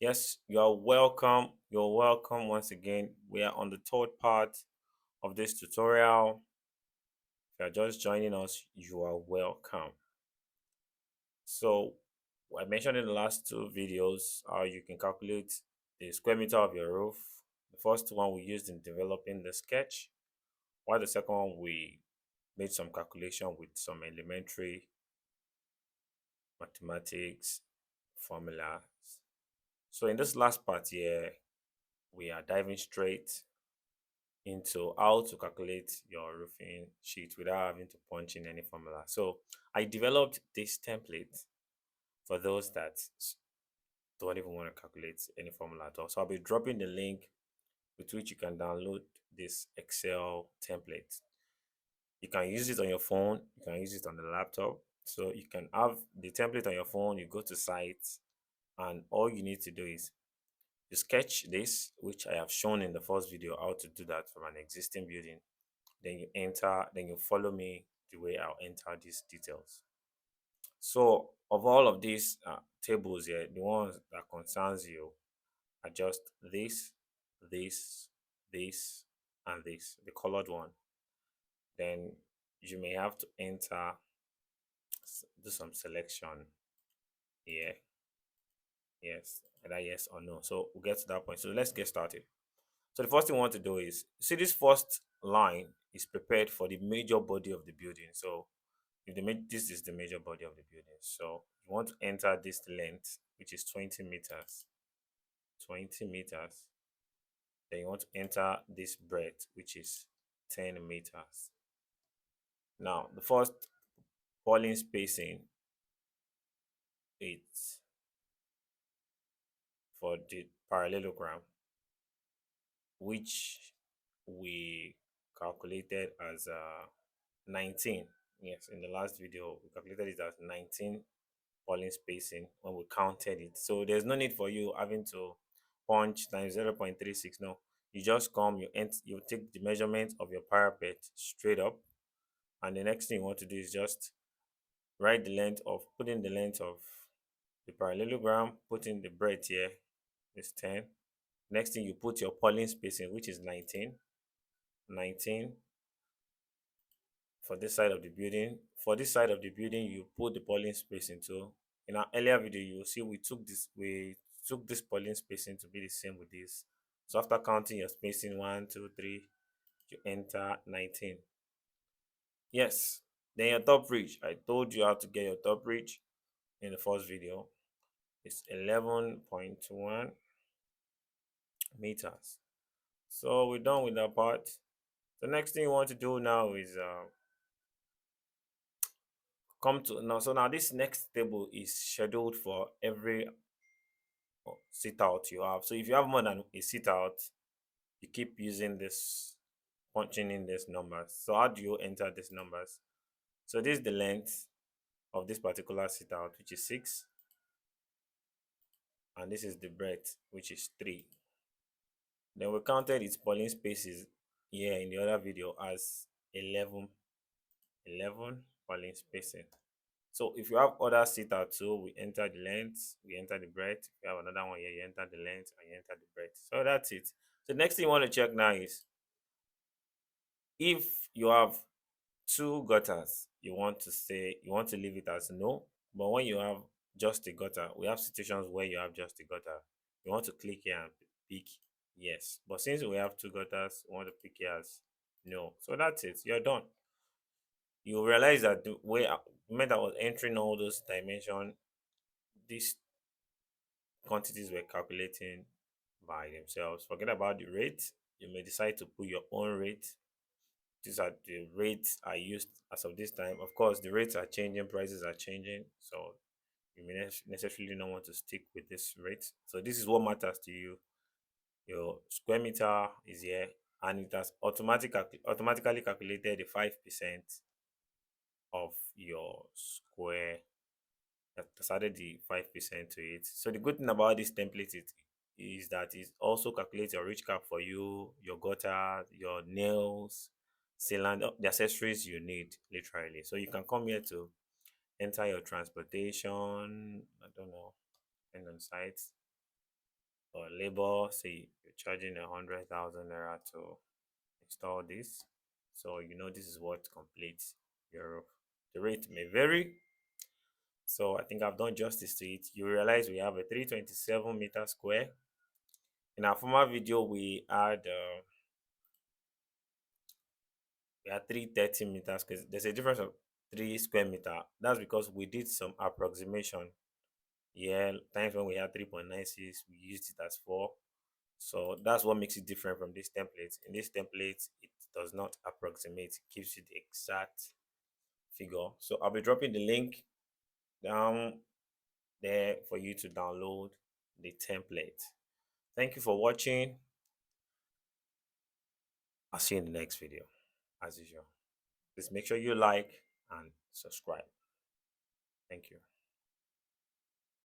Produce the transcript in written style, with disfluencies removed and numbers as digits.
Yes, you're welcome. You're welcome once again. We are on the third part of this tutorial. If you're just joining us, you are welcome. So, I mentioned in the last two videos how you can calculate the square meter of your roof. The first one we used in developing the sketch, while the second one we made some calculation with some elementary mathematics formulas. So, in this last part here, we are diving straight into how to calculate your roofing sheet without having to punch in any formula. So I developed this template for those that don't even want to calculate any formula at all. So I'll be dropping the link with which you can download this Excel template. You can use it on your phone, you can use it on the laptop. So you can have the template on your phone, you go to sites, and all you need to do is you sketch this, which I have shown in the first video how to do that from an existing building. Then you follow me the way I'll enter these details. So of all of these tables here, the ones that concerns you are just this, this, and this, the colored one. Then you may have to do some selection here. Yes, either yes or no. So we'll get to that point. So let's get started. So the first thing we want to do is see this first line is prepared for the major body of the building. So if this is the major body of the building, so you want to enter this length, which is 20 meters, 20 meters. Then you want to enter this breadth, which is 10 meters. Now, the first polling spacing, it's for the parallelogram, which we calculated as 19. Yes, in the last video, we calculated it as 19 polling spacing when we counted it. So there's no need for you having to punch times 0.36. No, you just come, you take the measurement of your parapet straight up, and the next thing you want to do is just put in the length of the parallelogram, put in the breadth here is 10. Next thing you put your polling spacing, which is 19. 19 for this side of the building. For this side of the building, you put the polling spacing too. In our earlier video, you will see we took this polling spacing to be the same with this. So after counting your spacing 1, 2, 3, you enter 19. Yes. Then your top reach. I told you how to get your top reach in the first video. It's 11.1 meters. So we're done with that part. The next thing you want to do now is come to now. So now this next table is scheduled for every sit out you have. So if you have more than a sit out, you keep using this, punching in these numbers. So how do you enter these numbers? So this is the length of this particular sit out, which is 6, and this is the breadth, which is 3. Then we counted its polling spaces here in the other video as 11, 11 polling spacing. So if you have other sit out too, we enter the length, we enter the breadth. If you have another one here, you enter the length and you enter the breadth. So that's it. So the next thing you want to check now is if you have two gutters, you want to leave it as no. But when you have just a gutter, we have situations where you have just a gutter. You want to click here and pick yes. But since we have two gutters, we want to pick here as no. So that's it. You're done. You realize that the way the moment I was entering all those dimensions, these quantities were calculating by themselves. Forget about the rate. You may decide to put your own rate. These are the rates I used as of this time. Of course, the rates are changing, prices are changing. So you may necessarily not want to stick with this rate. So this is what matters to you. Your square meter is here, and it has automatically calculated the 5% of your square. That's added the 5% to it. So the good thing about this template is that it also calculates your reach cap for you, your gutter, your nails, cylinder, the accessories you need literally. So you can come here to enter your transportation, I don't know, and on site. or labor, say you're charging 100,000 naira to install this. So you know this is what completes your roof. The rate may vary. So I think I've done justice to it. You realize we have a 327 meter square. In our former video, we had 330 meters because there's a difference of 3 square meter. That's because we did some approximation. Yeah, times when we had 3.96, we used it as 4. So that's what makes it different from this template. In this template, it does not approximate, it gives you the exact figure. So I'll be dropping the link down there for you to download the template. Thank you for watching. I'll see you in the next video as usual. Please make sure you like and subscribe. Thank you.